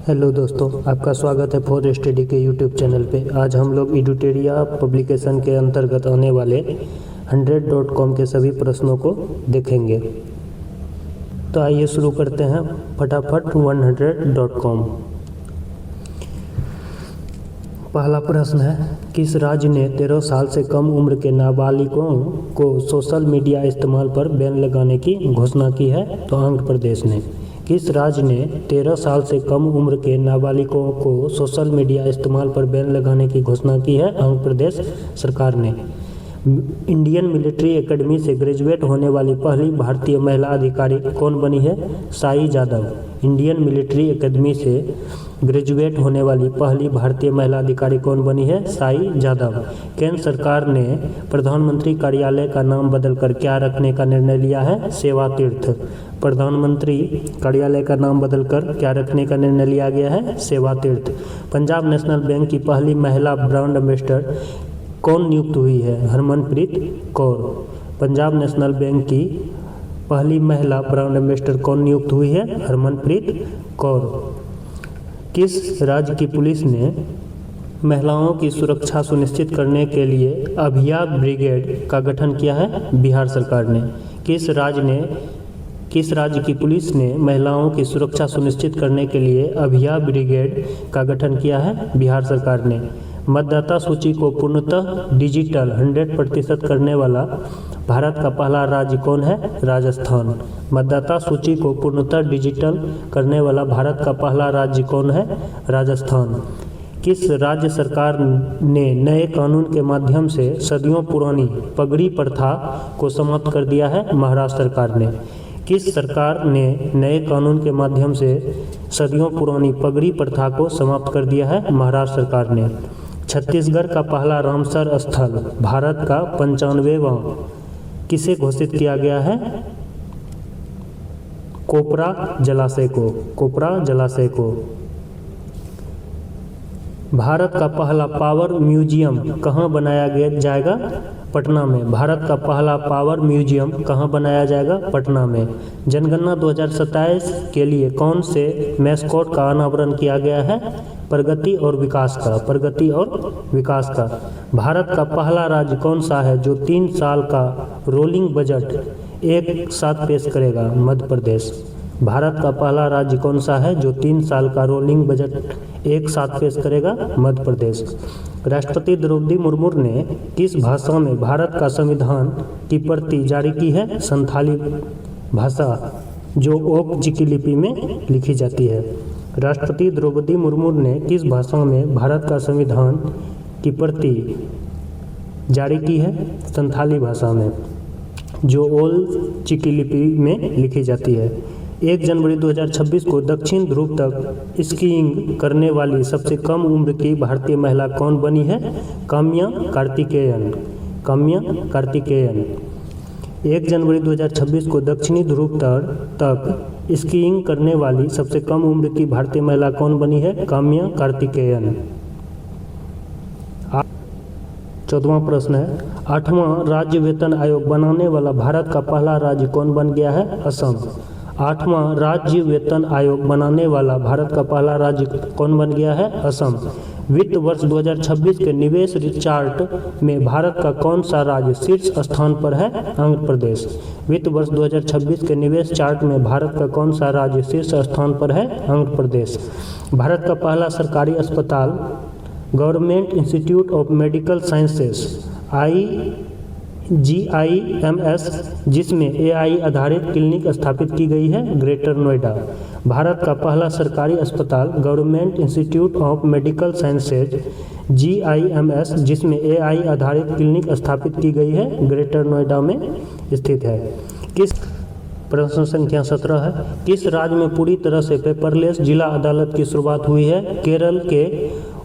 Hello दोस्तों, आपका स्वागत है फॉर स्टडी के यूट्यूब चैनल पे। आज हम लोग एडुटेरिया पब्लिकेशन के अंतर्गत आने वाले 100.com के सभी प्रश्नों को देखेंगे। तो आइए शुरू करते हैं फटाफट 100.com। पहला प्रश्न है, किस राज्य ने 13 साल से कम उम्र के नाबालिगों को सोशल मीडिया इस्तेमाल पर बैन लगाने की घोषणा की है? तो आंध्र प्रदेश ने। किस राज्य ने 13 साल से कम उम्र के नाबालिगों को सोशल मीडिया इस्तेमाल पर बैन लगाने की घोषणा की है? आंध्र प्रदेश सरकार ने। इंडियन मिलिट्री एकेडमी से ग्रेजुएट होने वाली पहली भारतीय महिला अधिकारी कौन बनी है? Sai Jadhav. Indian Military Academy से ग्रेजुएट होने वाली पहली भारतीय महिला अधिकारी कौन बनी है? साई जादव। केंद्र सरकार ने प्रधानमंत्री कार्यालय का नाम बदलकर क्या रखने का निर्णय लिया है? सेवा तीर्थ। प्रधानमंत्री कार्यालय का नाम बदलकर क्या रखने का निर्णय लिया गया है? सेवा तीर्थ। पंजाब नेशनल बैंक की पहली महिला ब्रांड एम्बेसडर कौन नियुक्त हुई है? हरमनप्रीत कौर। पंजाब नेशनल बैंक की पहली महिला ब्रांड एम्बेसडर कौन नियुक्त हुई है? हरमनप्रीत कौर। किस राज्य की पुलिस ने महिलाओं की सुरक्षा सुनिश्चित करने के लिए अभया ब्रिगेड का गठन किया है? बिहार सरकार ने। किस राज्य की पुलिस ने महिलाओं की सुरक्षा सुनिश्चित करने के लिए अभया ब्रिगेड का गठन किया है? बिहार सरकार ने। मतदाता सूची को पूर्णतः डिजिटल 100% करने वाला भारत का पहला राज्य कौन है? राजस्थान। मतदाता सूची को पूर्णतः डिजिटल करने वाला भारत का पहला राज्य कौन है? राजस्थान। किस राज्य सरकार ने नए कानून के माध्यम से सदियों पुरानी पगड़ी प्रथा को समाप्त कर दिया है? महाराष्ट्र सरकार ने। किस सरकार ने नए कानून के माध्यम से सदियों पुरानी पगड़ी प्रथा को समाप्त कर दिया है? महाराष्ट्र सरकार ने। छत्तीसगढ़ का पहला रामसर स्थल भारत का 95वां किसे घोषित किया गया है? कोपरा जलाशय को। कोपरा जलाशय को। भारत का पहला पावर म्यूजियम कहाँ बनाया जाएगा? पटना में। भारत का पहला पावर म्यूजियम कहाँ बनाया जाएगा? पटना में। जनगणना 2027 के लिए कौन से मैस्कॉट का अनावरण किया गया है? प्रगति और विकास का। प्रगति और विकास का। भारत का पहला राज्य कौन सा है जो 3 साल का रोलिंग बजट एक साथ पेश करेगा? मध्य प्रदेश। भारत का पहला राज्य कौन सा है जो 3 साल का रोलिंग बजट एक साथ पेश करेगा? मध्य प्रदेश। राष्ट्रपति द्रौपदी मुर्मू ने किस भाषा में भारत का संविधान की प्रति जारी की है? संथाली भाषा, जो ओक लिपि में लिखी जाती है। राष्ट्रपति द्रौपदी मुर्मू ने किस भाषा में भारत का संविधान की प्रति जारी की है? संथाली भाषा में, जो ओल लिपि में लिखी जाती है। 1 जनवरी 2026 को दक्षिण ध्रुव तक स्कीइंग करने वाली सबसे कम उम्र की भारतीय महिला कौन बनी है? काम्या कार्तिकेयन। काम्या कार्तिकेयन। 1 जनवरी 2026 को दक्षिणी ध्रुव तक स्कीइंग करने वाली सबसे कम उम्र की भारतीय महिला कौन बनी है? काम्या कार्तिकेयन। 14वां प्रश्न है, 8वां राज्य वेतन आयोग बनाने वाला भारत का पहला राज्य कौन बन गया है? असम। 8वां राज्य वेतन आयोग बनाने वाला भारत का पहला राज्य कौन बन गया है? असम। वित्त वर्ष 2026 के निवेश चार्ट में भारत का कौन सा राज्य शीर्ष स्थान पर है? आंध्र प्रदेश। वित्त वर्ष 2026 के निवेश चार्ट में भारत का कौन सा राज्य शीर्ष स्थान पर है? आंध्र प्रदेश। भारत का पहला सरकारी अस्पताल government institute of medical sciences GIMS, जिसमें AI आधारित क्लिनिक स्थापित की गई है? ग्रेटर नोएडा। भारत का पहला सरकारी अस्पताल government institute of medical sciences GIMS, जिसमें AI आधारित क्लिनिक स्थापित की गई है? ग्रेटर नोएडा में स्थित है। प्रश्न संख्या 17 है, किस राज्य में पूरी तरह से पेपरलेस जिला अदालत की शुरुआत हुई है? केरल के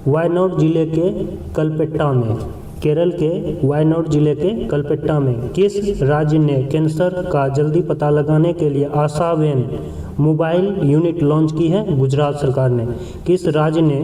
वायनाड जिले के कलपेट्टा में। केरल के वायनाड जिले के कलपेट्टा में। किस राज्य ने कैंसर का जल्दी पता लगाने के लिए आशा वैन मोबाइल यूनिट लॉन्च की है? गुजरात सरकार ने। किस राज्य ने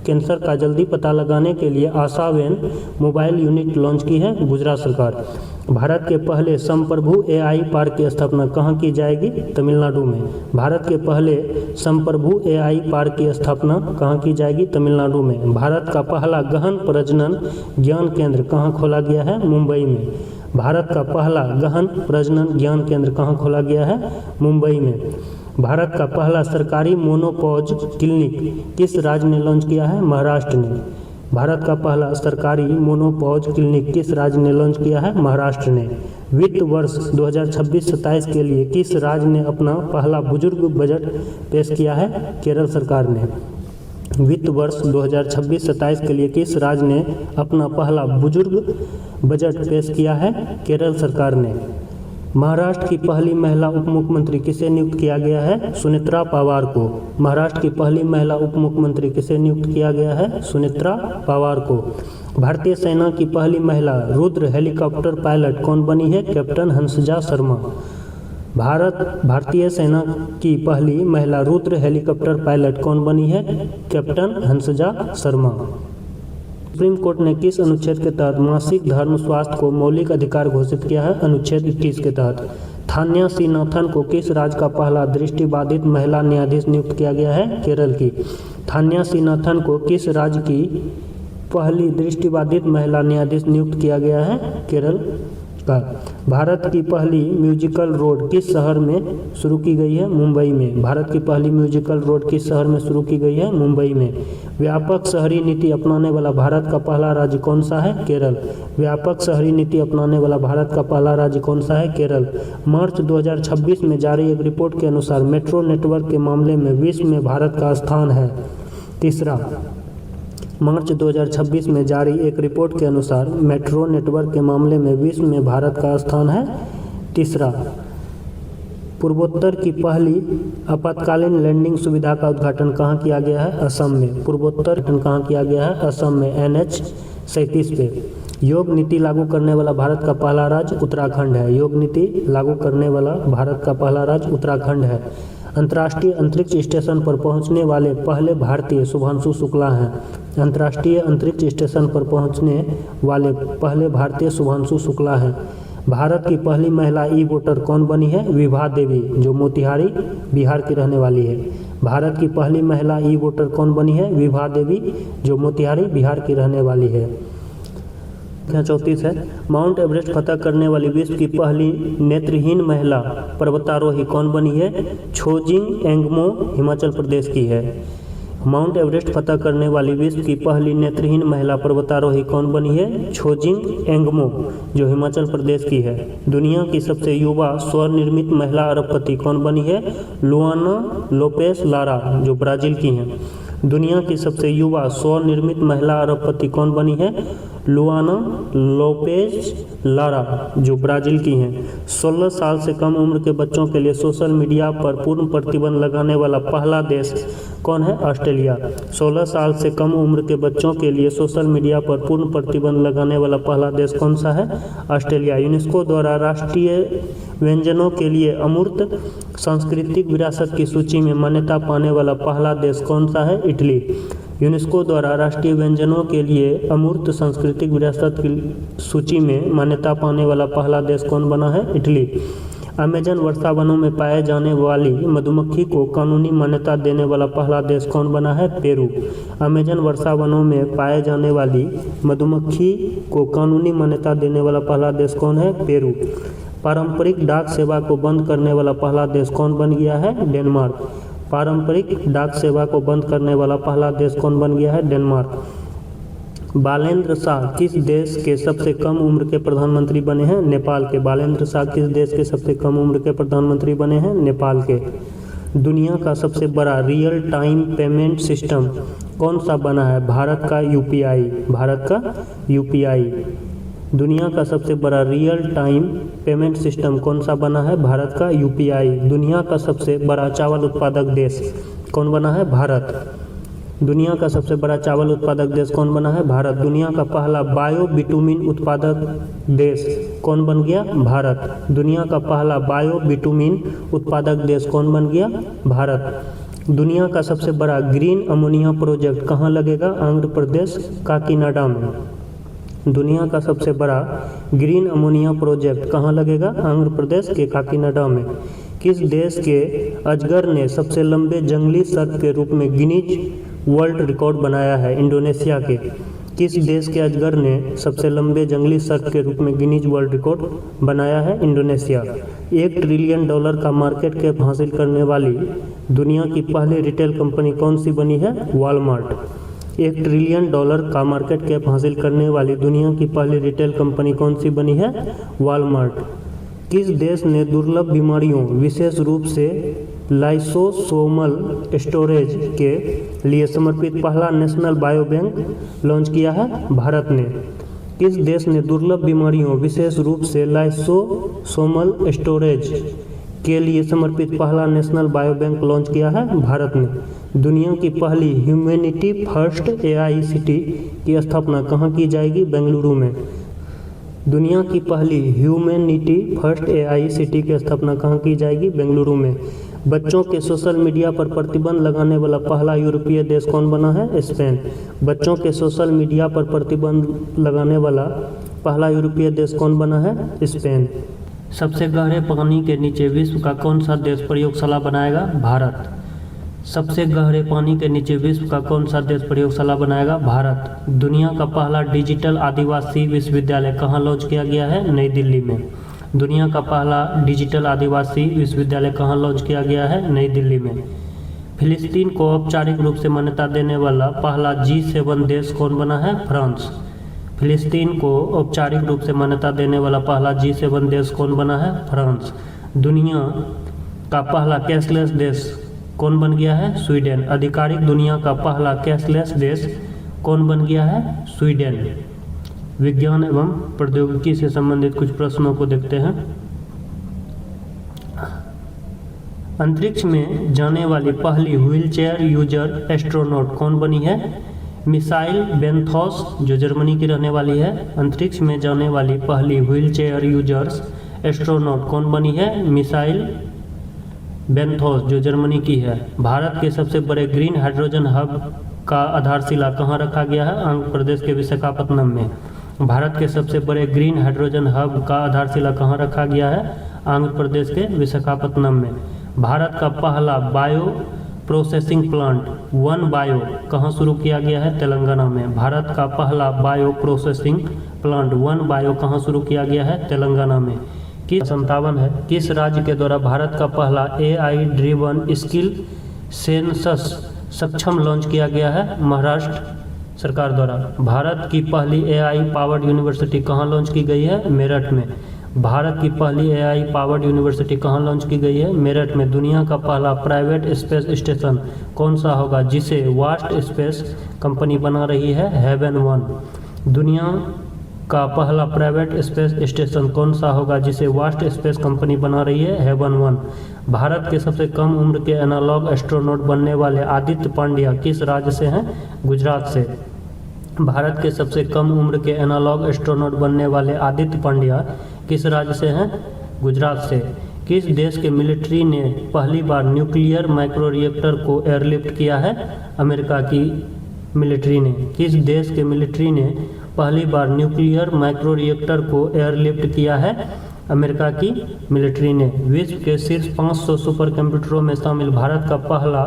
कैंसर का जल्दी पता लगाने के लिए आशावेन मोबाइल यूनिट लॉन्च की है? गुजरात सरकार। भारत के पहले संप्रभु एआई पार्क की स्थापना कहाँ की जाएगी? तमिलनाडु में। भारत के पहले संप्रभु एआई पार्क की स्थापना कहाँ की जाएगी? तमिलनाडु में। भारत का पहला गहन प्रजनन ज्ञान केंद्र कहाँ खोला गया है? मुंबई में। भारत का पहला गहन प्रजनन ज्ञान केंद्र कहाँ खोला गया है? मुंबई में। भारत का पहला सरकारी मोनोपॉज क्लिनिक किस राज्य ने लॉन्च किया है? महाराष्ट्र ने। भारत का पहला सरकारी मोनोपॉज क्लिनिक किस राज्य ने लॉन्च किया है? महाराष्ट्र ने। वित्त वर्ष 2026-27 के लिए किस राज्य ने अपना पहला बुजुर्ग बजट पेश किया है? केरल सरकार ने। वित्त वर्ष 2026-27 के लिए किस राज्य ने अपना पहला बुजुर्ग बजट पेश किया है? केरल सरकार ने। महाराष्ट्र की पहली महिला उप मुख्यमंत्री किसे नियुक्त किया गया है? सुनेत्रा पवार को। महाराष्ट्र की पहली महिला उप मुख्यमंत्री किसे नियुक्त किया गया है? सुनेत्रा पवार को। भारतीय सेना की पहली महिला रुद्र हेलीकॉप्टर पायलट कौन बनी है? कैप्टन हंसजा शर्मा। भारतीय सेना की पहली महिला रुद्र हेलीकॉप्टर पायलट कौन बनी है? Captain Hansja Sharma. Supreme court ने किस अनुच्छेद के तहत मासिक धर्म स्वास्थ्य को मौलिक अधिकार घोषित किया है? अनुच्छेद 21 के तहत। थान्या सीनाथन को किस राज्य का पहला दृष्टिबाधित महिला न्यायाधीश नियुक्त किया गया है? केरल की। थान्या सीनाथन को किस राज्य की पहली दृष्टिबाधित महिला न्यायाधीश नियुक्त किया गया है? केरल का। भारत की पहली म्यूजिकल रोड किस शहर में शुरू की गई है? मुंबई में। भारत की पहली म्यूजिकल रोड किस शहर में शुरू की गई है? मुंबई में। व्यापक शहरी नीति अपनाने वाला भारत का पहला राज्य कौन सा है? केरल। व्यापक शहरी नीति अपनाने वाला भारत का पहला राज्य कौन सा है? केरल। मार्च 2026 में जारी एक रिपोर्ट के अनुसार मेट्रो नेटवर्क के मामले में विश्व में भारत का स्थान है। तीसरा, मार्च 2026 में जारी एक रिपोर्ट के अनुसार मेट्रो नेटवर्क के मामले में विश्व में भारत का स्थान है तीसरा। पूर्वोत्तर की पहली आपातकालीन लैंडिंग सुविधा का उद्घाटन कहाँ किया गया है? असम में। पूर्वोत्तर कहाँ किया गया है? असम में, NH 37 पे। योग नीति लागू करने वाला भारत का पहला राज्य उत्तराखंड है। योग नीति लागू करने वाला भारत का पहला राज्य उत्तराखंड है। अंतर्राष्ट्रीय अंतरिक्ष स्टेशन पर पहुंचने वाले पहले भारतीय शुभांशु शुक्ला हैं। अंतर्राष्ट्रीय अंतरिक्ष स्टेशन पर पहुंचने वाले पहले भारतीय शुभांशु शुक्ला हैं। भारत की पहली महिला ई वोटर कौन बनी है? विभा देवी, जो मोतिहारी बिहार की रहने वाली है। भारत की पहली महिला ई वोटर कौन बनी है? विभा देवी, जो मोतिहारी बिहार की रहने वाली है। 34 है, माउंट एवरेस्ट फतह करने वाली विश्व की पहली नेत्रहीन महिला पर्वतारोही कौन बनी है? छोजिंग एंगमो हिमाचल प्रदेश की है। माउंट एवरेस्ट फतह करने वाली विश्व की पहली नेत्रहीन महिला पर्वतारोही कौन बनी है? छोजिंग एंगमो, जो हिमाचल प्रदेश की है। दुनिया की सबसे युवा स्वनिर्मित महिला अरबपति कौन बनी है? लुआना लोपेस लारा, जो ब्राजील की हैं। दुनिया की सबसे युवा स्वनिर्मित महिला अरबपति कौन बनी है? लुआना लोपेज लारा, जो ब्राजील की हैं। 16 साल से कम उम्र के बच्चों के लिए सोशल मीडिया पर पूर्ण प्रतिबंध लगाने वाला पहला देश कौन है? ऑस्ट्रेलिया। 16 साल से कम उम्र के बच्चों के लिए सोशल मीडिया पर पूर्ण प्रतिबंध लगाने वाला पहला देश कौन सा है? ऑस्ट्रेलिया। यूनेस्को द्वारा राष्ट्रीय व्यंजनों के लिए अमूर्त सांस्कृतिक विरासत की सूची में मान्यता पाने वाला पहला देश कौन सा है? इटली। यूनेस्को द्वारा राष्ट्रीय व्यंजनों के लिए अमूर्त सांस्कृतिक विरासत की सूची में मान्यता पाने वाला पहला देश कौन बना है? इटली। अमेजन वर्षा वनों में पाए जाने वाली मधुमक्खी को कानूनी मान्यता देने वाला पहला देश कौन बना है? पेरू। अमेजन वर्षा वनों में पाए जाने वाली मधुमक्खी को कानूनी मान्यता देने वाला पहला देश कौन है? पेरू। पारंपरिक डाक सेवा को बंद करने वाला पहला देश कौन बन गया है? डेनमार्क। पारंपरिक डाक सेवा को बंद करने वाला पहला देश कौन बन गया है? डेनमार्क। बालेंद्र शाह किस देश के सबसे कम उम्र के प्रधानमंत्री बने हैं? नेपाल के। बालेंद्र शाह किस देश के सबसे कम उम्र के प्रधानमंत्री बने हैं? नेपाल के। दुनिया का सबसे बड़ा रियल टाइम पेमेंट सिस्टम कौन सा बना है? भारत का UPI। भारत का UPI। दुनिया का सबसे बड़ा रियल टाइम पेमेंट सिस्टम कौन सा बना है? भारत का UPI। दुनिया का सबसे बड़ा चावल उत्पादक देश कौन बना है? भारत। दुनिया का सबसे बड़ा चावल उत्पादक देश कौन बना है? भारत। दुनिया का पहला बायो बिटुमिन उत्पादक देश कौन बन गया? भारत। दुनिया का पहला बायो बिटुमिन उत्पादक देश कौन बन गया? भारत। दुनिया का सबसे बड़ा ग्रीन अमोनिया प्रोजेक्ट कहाँ लगेगा? आंध्र प्रदेश काकीनाडा में। दुनिया का सबसे बड़ा ग्रीन अमोनिया प्रोजेक्ट कहाँ लगेगा? आंध्र प्रदेश के काकीनाडा में। किस देश के अजगर ने सबसे लंबे जंगली सर्प के रूप में गिनीज वर्ल्ड रिकॉर्ड बनाया है? इंडोनेशिया के। किस देश के अजगर ने सबसे लंबे जंगली सर्प के रूप में गिनीज वर्ल्ड रिकॉर्ड बनाया है? इंडोनेशिया। $1 ट्रिलियन का मार्केट कैप हासिल करने वाली दुनिया की पहली रिटेल कंपनी कौन सी बनी है? वॉलमार्ट। $1 ट्रिलियन का मार्केट कैप हासिल करने वाली दुनिया की पहली रिटेल कंपनी कौन सी बनी है? वॉलमार्ट। किस देश ने दुर्लभ बीमारियों विशेष रूप से लाइसोसोमल स्टोरेज के लिए समर्पित पहला नेशनल बायो बैंक लॉन्च किया है? भारत ने। किस देश ने दुर्लभ बीमारियों विशेष रूप से लाइसोसोमल स्टोरेज के लिए समर्पित पहला नेशनल बायो बैंक लॉन्च किया है? भारत ने। दुनिया की पहली ह्यूमैनिटी फर्स्ट AICT की स्थापना कहाँ की जाएगी? बेंगलुरु में। दुनिया की पहली ह्यूमैनिटी फर्स्ट AICT की स्थापना कहाँ की जाएगी? बेंगलुरु में। बच्चों के सोशल मीडिया पर प्रतिबंध लगाने वाला पहला यूरोपीय देश कौन बना है? स्पेन। बच्चों के सोशल मीडिया पर प्रतिबंध लगाने वाला पहला यूरोपीय देश कौन बना है? स्पेन। सबसे गहरे पानी के नीचे विश्व का कौन सा देश प्रयोगशाला बनाएगा? भारत। सबसे गहरे पानी के नीचे विश्व का कौन सा देश प्रयोगशाला बनाएगा? भारत। दुनिया का पहला डिजिटल आदिवासी विश्वविद्यालय कहाँ लॉन्च किया गया है? नई दिल्ली में। दुनिया का पहला डिजिटल आदिवासी विश्वविद्यालय कहाँ लॉन्च किया गया है? नई दिल्ली में। फिलिस्तीन को औपचारिक रूप से मान्यता देने वाला पहला G7 देश कौन बना है? फ्रांस। फिलिस्तीन को औपचारिक रूप से मान्यता देने वाला पहला G7 देश कौन बना है? फ्रांस। दुनिया का पहला कैशलेस देश कौन बन गया है? स्वीडन। आधिकारिक दुनिया का पहला कैशलेस देश कौन बन गया है? स्वीडन। विज्ञान एवं प्रौद्योगिकी से संबंधित कुछ प्रश्नों को देखते हैं। अंतरिक्ष में जाने वाली पहली व्हीलचेयर यूजर एस्ट्रोनॉट कौन बनी है? मिसाइल बेंथोस, जो जर्मनी की रहने वाली है। अंतरिक्ष में जाने वाली पहली व्हीलचेयर यूजर्स एस्ट्रोनॉट कौन बनी है? मिसाइल बेंथोस, जो जर्मनी की है। भारत के सबसे बड़े ग्रीन हाइड्रोजन हब का आधारशिला कहाँ रखा गया है? आंध्र प्रदेश के विशाखापत्तनम में। भारत के सबसे बड़े ग्रीन हाइड्रोजन हब का आधारशिला कहाँ रखा गया है? आंध्र प्रदेश के विशाखापत्तनम में। भारत का पहला bio processing plant one bio कहाँ शुरू किया गया है? तेलंगाना में। भारत का पहला bio processing plant one bio कहाँ शुरू किया गया है? तेलंगाना में। किस 57 है किस राज्य के द्वारा भारत का पहला AI ड्रिवन स्किल सेंसस सक्षम लॉन्च किया गया है? महाराष्ट्र सरकार द्वारा। भारत की पहली AI पावर्ड यूनिवर्सिटी कहाँ लॉन्च की गई है? मेरठ में। भारत की पहली AI पावर्ड यूनिवर्सिटी कहाँ लॉन्च की गई है? मेरठ में। दुनिया का पहला प्राइवेट स्पेस स्टेशन कौन सा होगा, जिसे वास्ट स्पेस कंपनी बना रही है? हेवन 1। दुनिया का पहला प्राइवेट स्पेस स्टेशन कौन सा होगा, जिसे वास्ट स्पेस कंपनी बना रही है? हेवन 1। भारत के सबसे कम उम्र के एनालॉग एस्ट्रोनॉट बनने वाले आदित्य पांड्या किस राज्य से हैं? गुजरात से। भारत के सबसे कम उम्र के एनालॉग एस्ट्रोनॉट बनने वाले आदित्य पांड्या किस राज्य से हैं? गुजरात से। किस देश के मिलिट्री ने पहली बार न्यूक्लियर माइक्रो रिएक्टर को एयरलिफ्ट किया है? अमेरिका की मिलिट्री ने। किस देश के मिलिट्री ने पहली बार न्यूक्लियर माइक्रो रिएक्टर को एयरलिफ्ट किया है? अमेरिका की मिलिट्री ने। विश्व के शीर्ष 500 सुपर कंप्यूटरों में शामिल भारत का पहला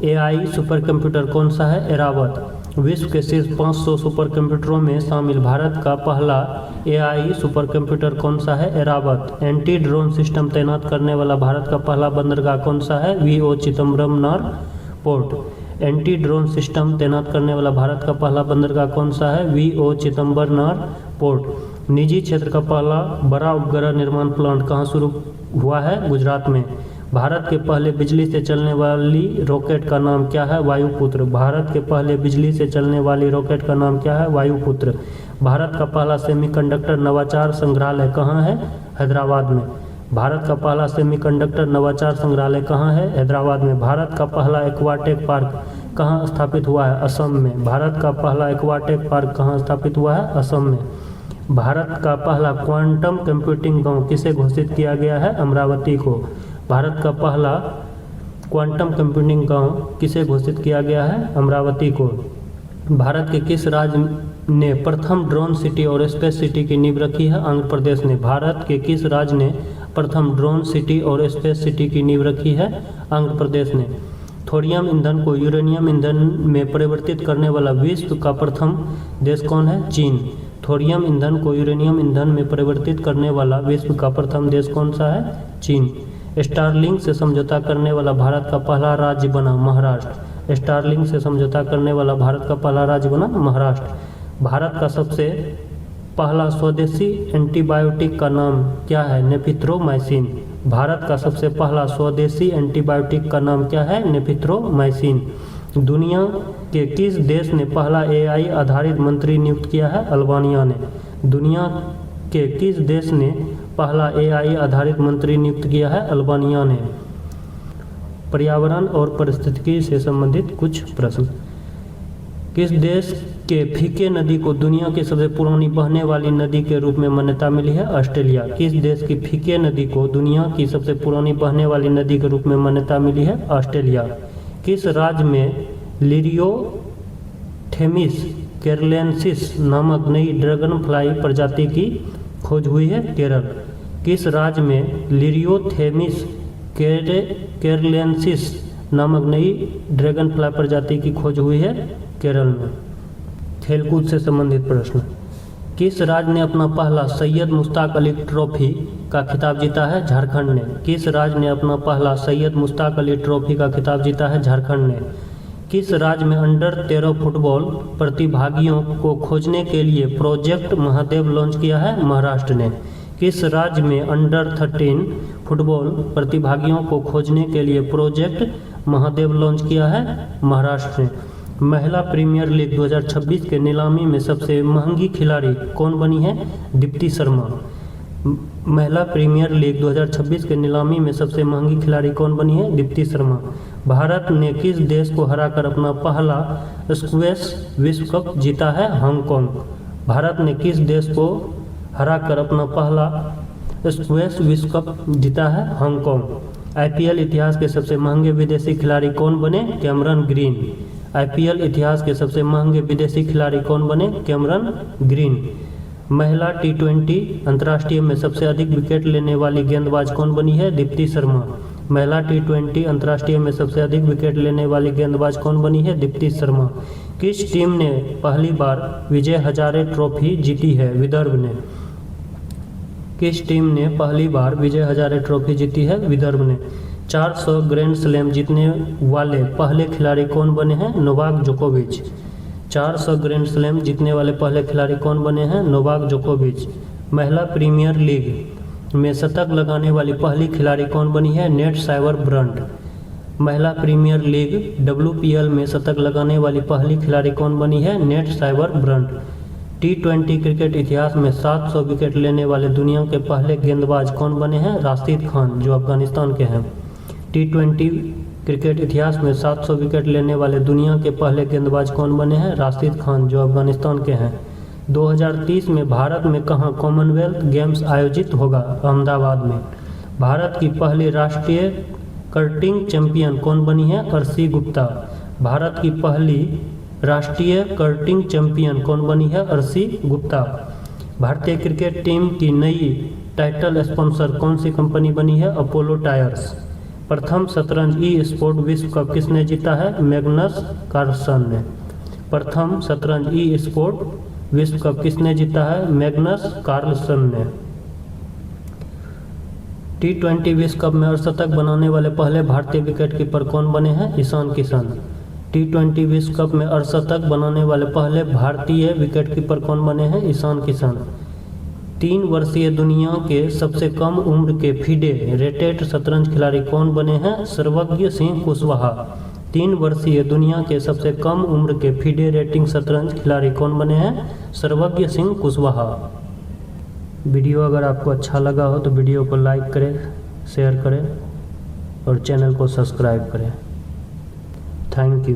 AI सुपर कंप्यूटर कौन सा है? एरावत। विश्व के शीर्ष 500 सुपर कंप्यूटरों में शामिल भारत का पहला AI सुपर कंप्यूटर कौन सा है? एरावत। एंटी ड्रोन सिस्टम तैनात करने वाला भारत का पहला बंदरगाह कौन सा है? VO Chidambaram port. Anti drone system तैनात करने वाला भारत का पहला बंदरगाह कौन सा है? VO Chidambaram port. निजी क्षेत्र का पहला बड़ा उपग्रह निर्माण प्लांट कहाँ शुरू हुआ है? गुजरात में। भारत के पहले बिजली से चलने वाली रॉकेट का नाम क्या है? वायुपुत्र। भारत के पहले बिजली से चलने वाली रॉकेट का नाम क्या है? वायुपुत्र। भारत का पहला सेमीकंडक्टर नवाचार संग्रहालय कहाँ है? हैदराबाद में। भारत का पहला सेमीकंडक्टर नवाचार संग्रहालय कहाँ है? हैदराबाद में। भारत का पहला एक्वाटेक पार्क कहाँ स्थापित हुआ है? असम में। भारत का पहला एक्वाटेक पार्क कहाँ स्थापित हुआ है? असम में। भारत का पहला क्वांटम कंप्यूटिंग गांव किसे घोषित किया गया है? अमरावती को। भारत का पहला क्वांटम कंप्यूटिंग गांव किसे घोषित किया गया है? अमरावती को। भारत के किस राज्य ने प्रथम ड्रोन सिटी और स्पेस सिटी की नींव रखी है? आंध्र प्रदेश ने। भारत के किस राज्य ने प्रथम ड्रोन सिटी और स्पेस सिटी की नींव रखी है? आंध्र प्रदेश ने। थोरियम ईंधन को यूरेनियम ईंधन में परिवर्तित करने वाला विश्व का प्रथम देश कौन है? चीन। थोरियम ईंधन को यूरेनियम ईंधन में परिवर्तित करने वाला विश्व का प्रथम देश कौन सा है? चीन। स्टारलिंक से समझौता करने वाला भारत का पहला राज्य बना महाराष्ट्र। स्टारलिंक से समझौता करने वाला भारत का पहला राज्य बना महाराष्ट्र। भारत का सबसे पहला स्वदेशी एंटीबायोटिक का नाम क्या है? नेफिथ्रोमाइसिन। भारत का सबसे पहला स्वदेशी एंटीबायोटिक का नाम क्या है? नेफिथ्रोमाइसिन। दुनिया के किस देश ने पहला एआई आधारित मंत्री नियुक्त किया है? अल्बानिया ने। दुनिया के किस देश ने पहला एआई आधारित मंत्री नियुक्त किया है? अल्बानिया ने। पर्यावरण और पारिस्थितिकी से संबंधित कुछ प्रश्न। किस देश के फीके नदी को दुनिया की सबसे पुरानी बहने वाली नदी के रूप में मान्यता मिली है? ऑस्ट्रेलिया। किस देश की फीके नदी को दुनिया की सबसे पुरानी बहने वाली नदी के रूप में मान्यता मिली है? ऑस्ट्रेलिया। किस राज्य में लिरियोथेमिस केरलेंसिस नामक नई ड्रैगन फ्लाई प्रजाति की खोज हुई है? केरल। किस राज्य में लिरियोथेमिस केरलेंसिस नामक नई ड्रैगन फ्लाई प्रजाति की खोज हुई है? केरल में। खेलकूद से संबंधित प्रश्न। किस राज्य ने अपना पहला सैयद मुश्ताक अली ट्रॉफी का खिताब जीता है? झारखंड ने। किस राज्य ने अपना पहला सैयद मुश्ताक अली ट्रॉफी का खिताब जीता है? झारखंड ने। किस राज्य में अंडर 13 फुटबॉल प्रतिभागियों को खोजने के लिए प्रोजेक्ट महादेव लॉन्च किया है? महाराष्ट्र ने। किस राज्य में अंडर 13 फुटबॉल प्रतिभागियों को खोजने के लिए प्रोजेक्ट महादेव लॉन्च किया है? महाराष्ट्र ने। महिला प्रीमियर लीग 2026 के नीलामी में सबसे महंगी खिलाड़ी कौन बनी है? दीप्ति शर्मा। महिला प्रीमियर लीग 2026 के नीलामी में सबसे महंगी खिलाड़ी कौन बनी है? दीप्ति शर्मा। भारत ने किस देश को हराकर अपना पहला स्क्वैश विश्व कप जीता है? हांगकांग। भारत ने किस देश को हराकर अपना पहला स्क्वैश विश्व कप जीता है? हांगकांग। आईपीएल इतिहास के सबसे महंगे विदेशी खिलाड़ी कौन बने? Cameron green. आईपीएल इतिहास के सबसे महंगे विदेशी खिलाड़ी कौन बने? Cameron green. महिला टी20 अंतर्राष्ट्रीय में सबसे अधिक विकेट लेने वाली गेंदबाज कौन बनी है? दीप्ति शर्मा। महिला टी20 अंतर्राष्ट्रीय में सबसे अधिक विकेट लेने वाली गेंदबाज कौन बनी है? दीप्ति शर्मा। किस टीम ने पहली बार विजय हजारे ट्रॉफी जीती है? विदर्भ ने। किस टीम ने पहली बार विजय हजारे ट्रॉफी जीती है? विदर्भ ने। 400 ग्रैंड स्लैम जीतने वाले पहले खिलाड़ी कौन बने हैं? नोवाक जोकोविच। 400 ग्रैंड स्लैम जीतने वाले पहले खिलाड़ी कौन बने हैं? नोवाक जोकोविच। महिला प्रीमियर लीग में शतक लगाने वाली पहली खिलाड़ी कौन बनी है? Nat Sciver Brunt. महिला प्रीमियर लीग WPL में शतक लगाने वाली पहली खिलाड़ी कौन बनी है? Nat Sciver Brunt. टी20 क्रिकेट इतिहास में 700 विकेट लेने वाले दुनिया के पहले गेंदबाज कौन बने हैं? राशिद खान, जो अफगानिस्तान के हैं। टी20 क्रिकेट इतिहास में 700 विकेट लेने वाले दुनिया के पहले गेंदबाज कौन बने हैं? राशिद खान, जो अफगानिस्तान के हैं। 2030 में भारत में कहाँ कॉमनवेल्थ गेम्स आयोजित होगा? अहमदाबाद में। भारत की पहली राष्ट्रीय कर्टिंग चैंपियन कौन बनी है? अर्शी गुप्ता। भारत की पहली राष्ट्रीय कर्टिंग चैंपियन कौन बनी है? अर्शी गुप्ता। भारतीय क्रिकेट टीम की नई टाइटल स्पॉन्सर कौन सी कंपनी बनी है? Apollo tyres. प्रथम शतरंज ई स्पोर्ट विश्व कप किसने जीता है? मैग्नस कार्लसन ने। प्रथम शतरंज ई स्पोर्ट विश्व कप किसने जीता है? मैग्नस कार्लसन ने। टी20 विश्व कप में अर्धशतक बनाने वाले पहले भारतीय विकेटकीपर कौन बने हैं? ईशान किशन। टी20 विश्व कप में अर्धशतक बनाने वाले पहले भारतीय विकेटकीपर कौन बने हैं? ईशान किशन। 3 वर्षीय दुनिया के सबसे कम उम्र के फीडे रेटेड शतरंज खिलाड़ी कौन बने हैं? सर्वज्ञ सिंह कुशवाहा। 3 वर्षीय दुनिया के सबसे कम उम्र के फीडे रेटिंग शतरंज खिलाड़ी कौन बने हैं? सर्वज्ञ सिंह कुशवाहा। वीडियो अगर आपको अच्छा लगा हो तो वीडियो को लाइक करें, शेयर करें और चैनल को सब्सक्राइब करें। Thank you.